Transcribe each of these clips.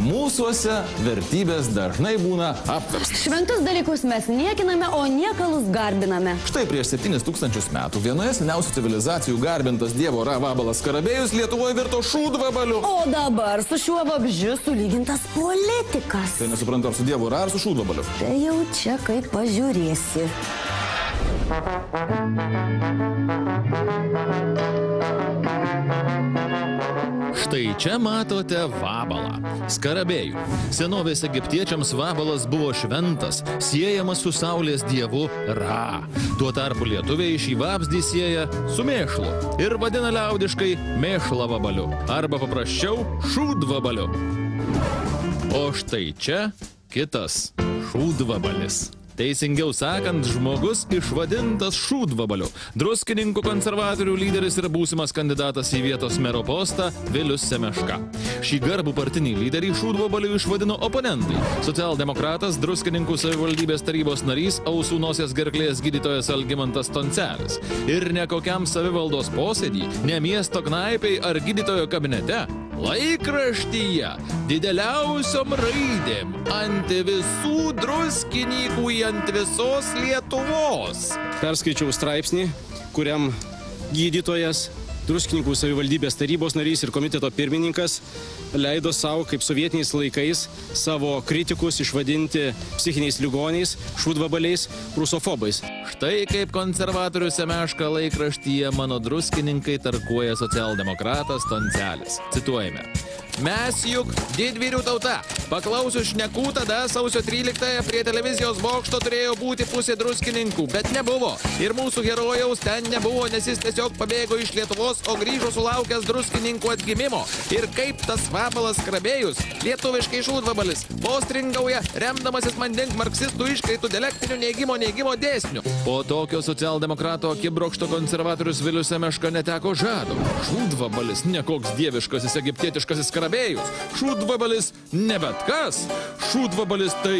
Mūsuose vertybės dažnai būna apverstos. Šventus dalykus mes niekiname, o niekalus garbiname. Štai prieš 7000 metų vienoje seniausių civilizacijų garbintas dievo Ra vabalas Skarabėjus Lietuvoje virto šūdvabaliu. O dabar su šiuo vabzdžiu sulygintas politikas. Tai nesuprantu, ar su dievu Ra, ar su šūdvabaliu. Tai jau čia kaip pažiūrėsi. Štai čia matote vabalą, Skarabėjų. Senovės egiptiečiams vabalas buvo šventas, siejamas su saulės dievu Ra. Tuo tarpu lietuviai šį vabzdį sieja su mėšlu ir vadina liaudiškai mėšlavabaliu arba paprasčiau šūdvabaliu. O štai čia kitas šūdvabalis. Teisingiau sakant, žmogus išvadintas šūdvabaliu. Druskininkų konservatorių lyderis ir būsimas kandidatas į vietos mero postą Vilius Semeška. Šį garbų partinį lyderį šūdvabaliu išvadino oponentai. Socialdemokratas, Druskininkų savivaldybės tarybos narys, ausų nosies gerklės gydytojas Algimantas Toncelis. Ir ne kokiam savivaldos posėdį, ne miesto knaipiai ar gydytojo kabinete, laikraštyje, dideliausiom raidėm, ant visų druskininkų, ant visos Lietuvos. Perskaičiau straipsnį, kuriam gydytojas, Druskininkų savivaldybės tarybos narys ir komiteto pirmininkas leido savo, kaip sovietiniais laikais, savo kritikus išvadinti psichiniais ligoniais, šūdvabaliais, rusofobais. Štai kaip konservatorių Semeška laikraštyje Mano druskininkai tarkuoja socialdemokratas Toncelis. Cituojame. Mes juk didvyrių tauta. Paklausius šnekų, tada sausio 13-ąją prie televizijos bokšto turėjo būti pusė druskininkų, bet nebuvo. Ir mūsų herojaus ten nebuvo, nes jis tiesiog pabėgo iš Lietuvos, o grįžo sulaukęs druskininkų atgimimo. Ir kaip tas vabalas Skarabėjus, lietuviškai šūdvabalis, postringauja, remdamasis mandink marksistų iškreitų dialektinių neigimo dėsnių. Po tokio socialdemokrato akibrokšto konservatorius Vilius Semeška neteko žado. Šūdvabalis, nekoks dieviškasis egiptietiškasis Skarabėjus. Šūdvabalis ne bet kas. Šūdvabalis tai...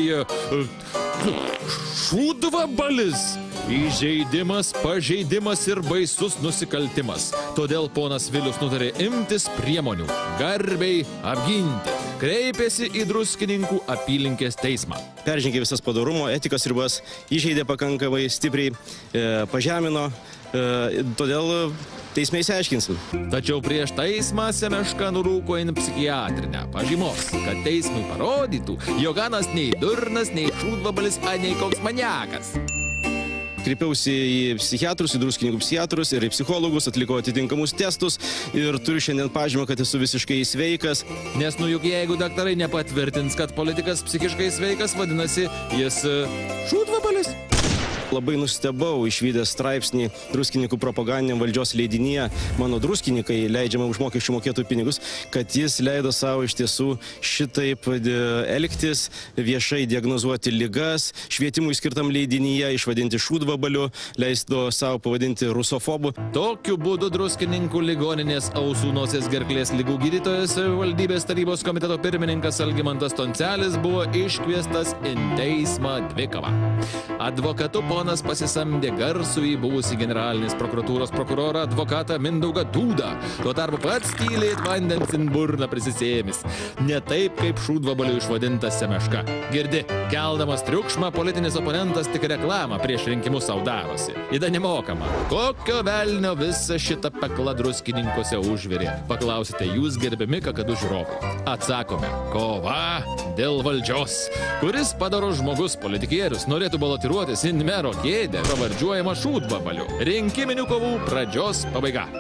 Šūdvabalis. Įžeidimas, pažeidimas ir baisus nusikaltimas. Todėl ponas Vilius nutarė imtis priemonių, garbiai apginti. Kreipėsi į Druskininkų apylinkės teismą. Peržengė visas padorumo, etikos ribas, įžeidė pakankamai stipriai, pažemino, todėl teisme išsiaiškinsim. Tačiau prieš teismą Semeška nurūko į psichiatrinę pažymos, kad teismui parodytų, jog anas nei durnas, nei šūdvabalis, nei koks maniakas. Kreipiausi į psichiatrus, į druskininkų psichiatrus ir į psichologus, atlikau atitinkamus testus ir turiu šiandien pažymą, kad esu visiškai sveikas. Nes juk jeigu daktarai nepatvirtins, kad politikas psichiškai sveikas, vadinasi, jis šūdvabalis. Labai nustebau išvydęs straipsnį druskininkų propagandiniam valdžios leidinyje Mano druskininkai, leidžiama už mokesčių mokėtojų pinigus, kad jis leido savo iš tiesų šitaip elgtis, viešai diagnozuoti ligas, švietimui skirtam leidinyje išvadinti šūdvabaliu, leido savo pavadinti rusofobu. Tokiu būdu Druskininkų ligoninės ausų nosies gerklės ligų gydytojas savivaldybės tarybos komiteto pirmininkas Algimantas Toncelis buvo iškviestas į teismą dvikovą. Advokatu ponas pasisamdė garsųjį buvusį generalinės prokuratūros prokurorą advokatą Mindaugą Dūdą. Tuo tarpu pats tyliai vandens in burną prisisėmis. Ne taip, kaip šūdvabaliu išvadintas Semeška. Girdi, keldamas triukšmą, politinis oponentas tik reklamą prieš rinkimus sau darosi. Ida nemokama. Kokio velnio visą šitą peklą Druskininkuose užvirė? Paklausite jūs, gerbiami kakadų žiūrovai. Atsakome, kova dėl valdžios. Kuris padorus žmogus politikierius norėtų balotiruotis in mero kėdę, pravardžiuojama šūdvabaliu. Rinkiminių kovų pradžios pabaiga.